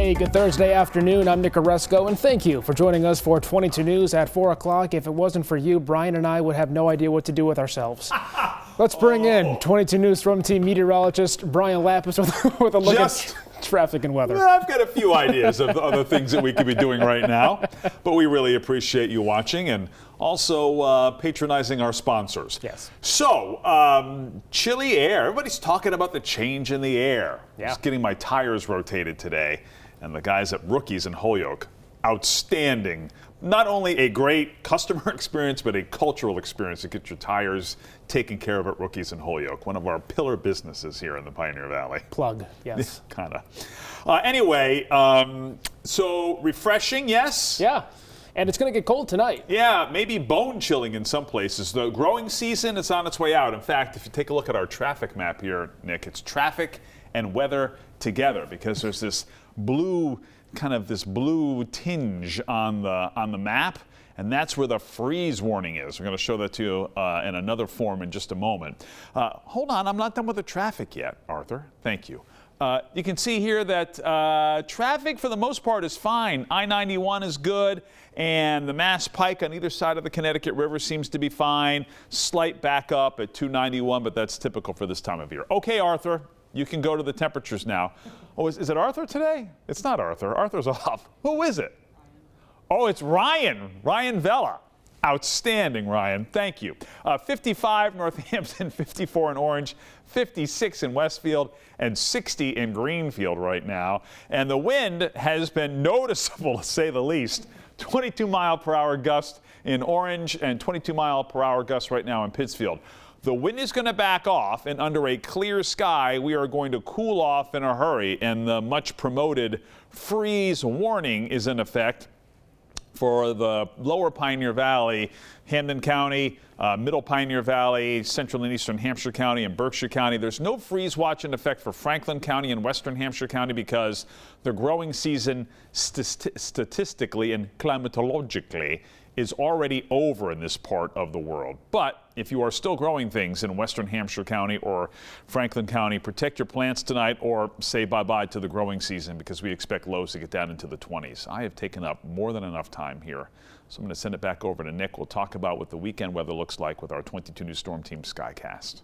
Hey, good Thursday afternoon. I'm Nick Oresco, and thank you for joining us for 22 News at 4 o'clock. If it wasn't for you, Brian and I would have no idea what to do with ourselves. Let's bring in 22 News Storm Team meteorologist Brian Lapis with a look at traffic and weather. Well, I've got a few ideas of other things that we could be doing right now, but we really appreciate you watching and also patronizing our sponsors. Yes. So, chilly air. Everybody's talking about the change in the air. Yeah. Just getting my tires rotated today, and the guys at Rookies in Holyoke, outstanding. Not only a great customer experience, but a cultural experience to get your tires taken care of at Rookies in Holyoke, one of our pillar businesses here in the Pioneer Valley. Plug, yes. Kind of. Anyway, so refreshing, yes? Yeah, and it's going to get cold tonight. Yeah, maybe bone chilling in some places. The growing season is on its way out. In fact, if you take a look at our traffic map here, Nick, it's traffic and weather together because there's this blue tinge on the map, and that's where the freeze warning is. We're going to show that to you in another form in just a moment. Hold on, I'm not done with the traffic yet, Arthur. Thank you. You can see here that traffic for the most part is fine. I-91 is good, and the Mass Pike on either side of the Connecticut River seems to be fine. Slight backup at 291, but that's typical for this time of year. Okay, Arthur, you can go to the temperatures now. Oh, is it Arthur today? It's not Arthur. Arthur's off. Who is it? Oh, it's Ryan. Ryan Vella. Outstanding, Ryan. Thank you. 55 Northampton, 54 in Orange, 56 in Westfield, and 60 in Greenfield right now. And the wind has been noticeable, to say the least. 22-mile-per-hour gust in Orange and 22-mile-per-hour gust right now in Pittsfield. The wind is going to back off, and under a clear sky, we are going to cool off in a hurry, and the much promoted freeze warning is in effect for the lower Pioneer Valley, Hampden County, middle Pioneer Valley, central and eastern Hampshire County, and Berkshire County. There's no freeze watch in effect for Franklin County and western Hampshire County because the growing season statistically and climatologically is already over in this part of the world. But if you are still growing things in western Hampshire County or Franklin County, protect your plants tonight or say bye-bye to the growing season because we expect lows to get down into the 20s. I have taken up more than enough time here, so I'm going to send it back over to Nick. We'll talk about what the weekend weather looks like with our 22 News Storm Team Skycast.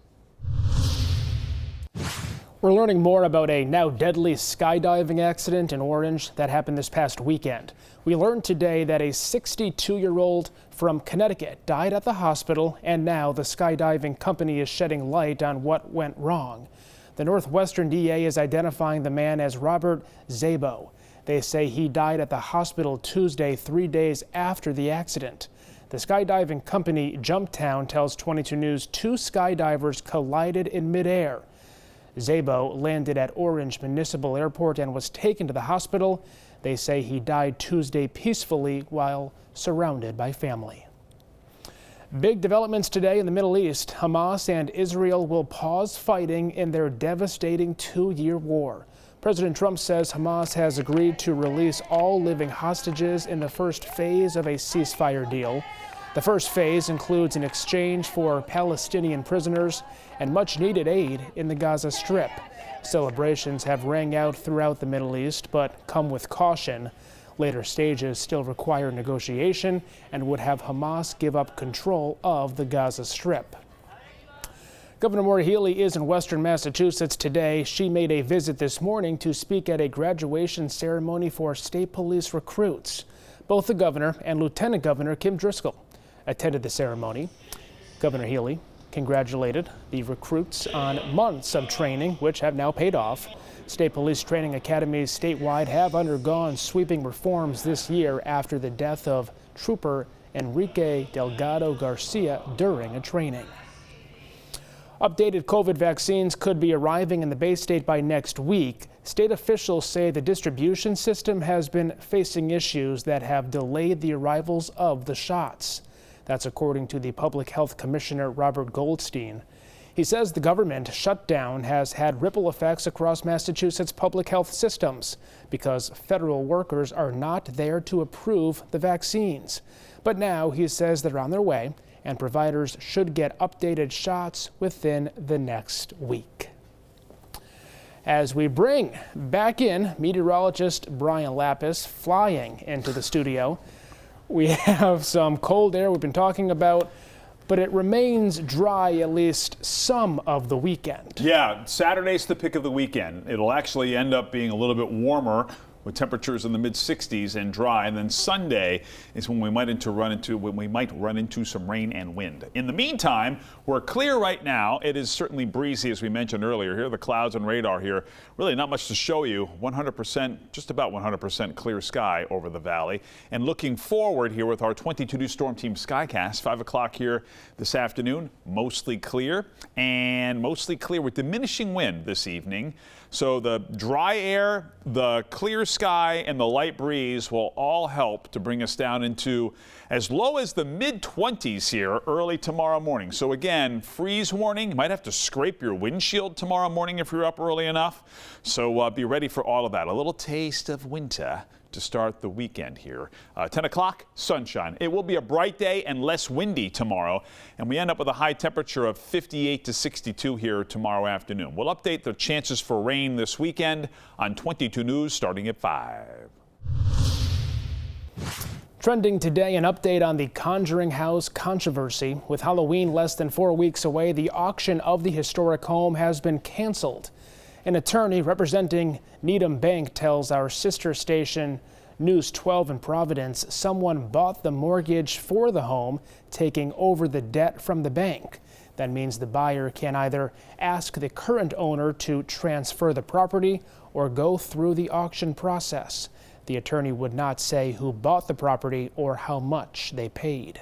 We're learning more about a now deadly skydiving accident in Orange that happened this past weekend. We learned today that a 62-year-old from Connecticut died at the hospital, and now the skydiving company is shedding light on what went wrong. The Northwestern DA is identifying the man as Robert Szabo. They say he died at the hospital Tuesday, 3 days after the accident. The skydiving company Jumptown tells 22 News 2 skydivers collided in midair. Szabo landed at Orange Municipal Airport and was taken to the hospital. They say he died Tuesday peacefully while surrounded by family. Big developments today in the Middle East. Hamas and Israel will pause fighting in their devastating 2-year war. President Trump says Hamas has agreed to release all living hostages in the first phase of a ceasefire deal. The first phase includes an exchange for Palestinian prisoners and much-needed aid in the Gaza Strip. Celebrations have rang out throughout the Middle East, but come with caution. Later stages still require negotiation and would have Hamas give up control of the Gaza Strip. Governor Maura Healey is in western Massachusetts today. She made a visit this morning to speak at a graduation ceremony for state police recruits. Both the governor and Lieutenant Governor Kim Driscoll attended the ceremony. Governor Healey congratulated the recruits on months of training, which have now paid off. State police training academies statewide have undergone sweeping reforms this year after the death of Trooper Enrique Delgado Garcia during a training. Updated COVID vaccines could be arriving in the Bay State by next week. State officials say the distribution system has been facing issues that have delayed the arrivals of the shots. That's according to the Public Health Commissioner Robert Goldstein. He says the government shutdown has had ripple effects across Massachusetts public health systems because federal workers are not there to approve the vaccines. But now he says they're on their way and providers should get updated shots within the next week. as we bring back in meteorologist Brian Lapis flying into the studio. We have some cold air we've been talking about, but it remains dry at least some of the weekend. Yeah, Saturday's the pick of the weekend. It'll actually end up being a little bit warmer with temperatures in the mid-60s and dry, and then Sunday is when we might run into some rain and wind. In the meantime, we're clear right now. It is certainly breezy, as we mentioned earlier. Here are the clouds and radar here. Really not much to show you. 100%, just about 100% clear sky over the valley. And looking forward here with our 22 News Storm Team Skycast, 5 o'clock here this afternoon, mostly clear with diminishing wind this evening. So the dry air, the clear sky, and the light breeze will all help to bring us down into as low as the mid-20s here early tomorrow morning. So again, freeze warning. You might have to scrape your windshield tomorrow morning if you're up early enough. So be ready for all of that. A little taste of winter to start the weekend here. 10 o'clock, sunshine. It will be a bright day and less windy tomorrow, and we end up with a high temperature of 58 to 62 here tomorrow afternoon. We'll update the chances for rain this weekend on 22 News starting at 5. Trending today, an update on the Conjuring House controversy. With Halloween less than 4 weeks away, the auction of the historic home has been canceled. An attorney representing Needham Bank tells our sister station News 12 in Providence someone bought the mortgage for the home, taking over the debt from the bank. That means the buyer can either ask the current owner to transfer the property or go through the auction process. The attorney would not say who bought the property or how much they paid.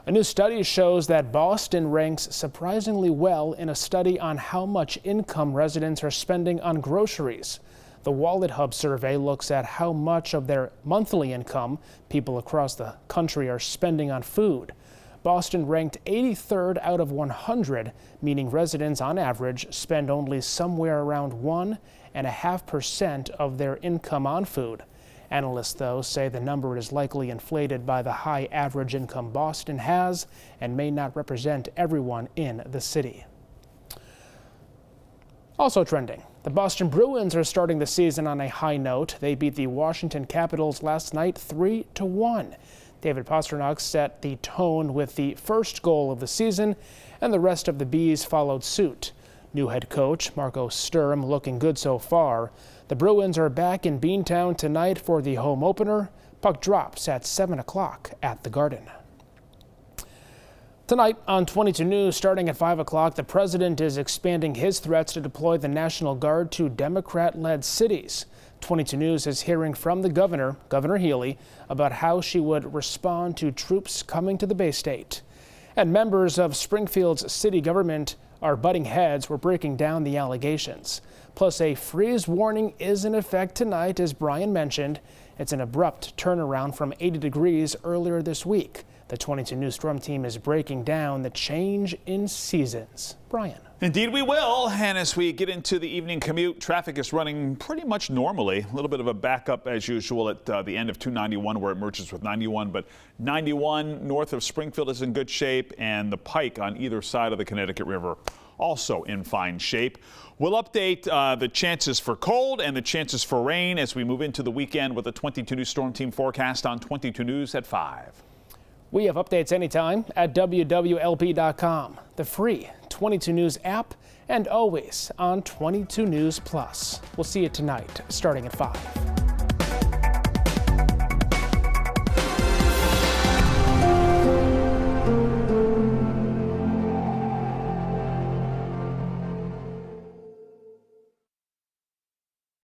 A new study shows that Boston ranks surprisingly well in a study on how much income residents are spending on groceries. The Wallet Hub survey looks at how much of their monthly income people across the country are spending on food. Boston ranked 83rd out of 100, meaning residents on average spend only somewhere around 1.5% of their income on food. Analysts, though, say the number is likely inflated by the high average income Boston has and may not represent everyone in the city. Also trending, the Boston Bruins are starting the season on a high note. They beat the Washington Capitals last night 3-1. David Pastrnak set the tone with the first goal of the season, and the rest of the Bees followed suit. New head coach Marco Sturm looking good so far. The Bruins are back in Beantown tonight for the home opener. Puck drops at 7 o'clock at the Garden. Tonight on 22 News, starting at 5 o'clock, the president is expanding his threats to deploy the National Guard to Democrat-led cities. 22 News is hearing from the governor, Governor Healy, about how she would respond to troops coming to the Bay State. And members of Springfield's city government are butting heads. We're breaking down the allegations. Plus, a freeze warning is in effect tonight, as Brian mentioned. It's an abrupt turnaround from 80 degrees earlier this week. The 22 News Storm Team is breaking down the change in seasons. Brian. Indeed we will, and as we get into the evening commute, traffic is running pretty much normally. A little bit of a backup as usual at the end of 291 where it merges with 91, but 91 north of Springfield is in good shape, and the Pike on either side of the Connecticut River also in fine shape. We'll update the chances for cold and the chances for rain as we move into the weekend with the 22 News Storm Team forecast on 22 News at 5. We have updates anytime at wwlp.com, the free 22 News app, and always on 22 News Plus. We'll see you tonight starting at 5.